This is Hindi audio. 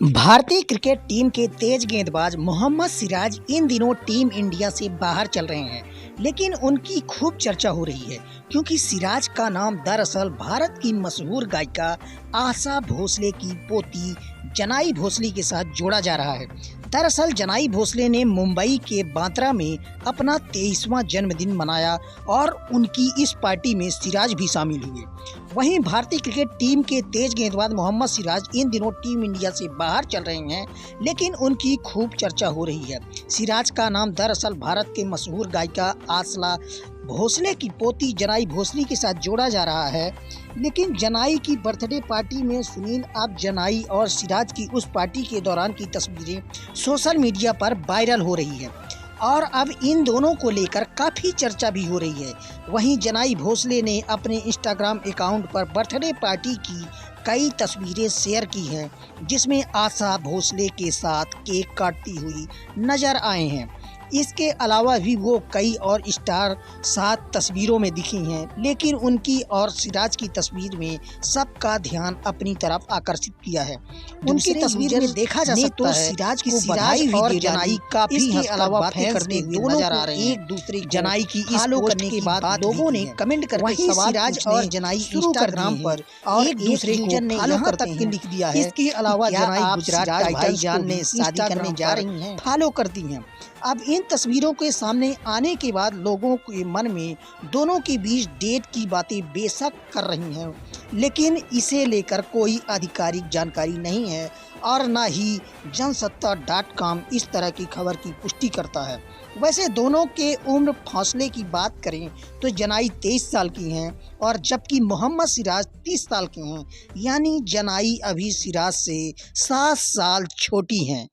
भारतीय क्रिकेट टीम के तेज गेंदबाज मोहम्मद सिराज इन दिनों टीम इंडिया से बाहर चल रहे हैं, लेकिन उनकी खूब चर्चा हो रही है क्योंकि सिराज का नाम दरअसल भारत की मशहूर गायिका आशा भोसले की पोती जनाई भोसले के साथ जोड़ा जा रहा है। दरअसल जनाई भोसले ने मुंबई के बांद्रा में अपना 23वां जन्मदिन मनाया और उनकी इस पार्टी में सिराज भी शामिल हुए। वहीं भारतीय क्रिकेट टीम के तेज गेंदबाज मोहम्मद सिराज इन दिनों टीम इंडिया से बाहर चल रहे हैं, लेकिन उनकी खूब चर्चा हो रही है। सिराज का नाम दरअसल भारत के मशहूर गायिका आशा भोसले की पोती जनाई भोसले के साथ जोड़ा जा रहा है। लेकिन जनाई की बर्थडे पार्टी में सुनील अब जनाई और सिराज की उस पार्टी के दौरान की तस्वीरें सोशल मीडिया पर वायरल हो रही है और अब इन दोनों को लेकर काफ़ी चर्चा भी हो रही है। वहीं जनाई भोसले ने अपने इंस्टाग्राम अकाउंट पर बर्थडे पार्टी की कई तस्वीरें शेयर की हैं, जिसमें आशा भोसले के साथ केक काटती हुई नजर आए हैं। इसके अलावा भी वो कई और स्टार साथ तस्वीरों में दिखी हैं, लेकिन उनकी और सिराज की तस्वीर में सबका ध्यान अपनी तरफ आकर्षित किया है। उनकी तस्वीर में देखा जा सकता है सिराज को बधाई और जनाई काफी के अलावा करने दोनों नजर आ रहे हैं। एक दूसरे जनाई की इस पोस्ट के बाद लोगों ने कमेंट करके सिराज और जनाई इंस्टाग्राम पर और एक दूसरे को फॉलो करते हैं लिख दिया है। इसके अलावा जनाई गुजरात टाइटंस में शादी करने जा रही हैं, फॉलो करती हैं। अब इन तस्वीरों के सामने आने के बाद लोगों के मन में दोनों के बीच डेट की बातें बेशक कर रही हैं, लेकिन इसे लेकर कोई आधिकारिक जानकारी नहीं है और न ही जनसत्ता.com इस तरह की खबर की पुष्टि करता है। वैसे दोनों के उम्र फासले की बात करें तो जनाई 23 साल की हैं और जबकि मोहम्मद सिराज 30 साल के हैं, यानी जनाई अभी सिराज से 7 साल छोटी हैं।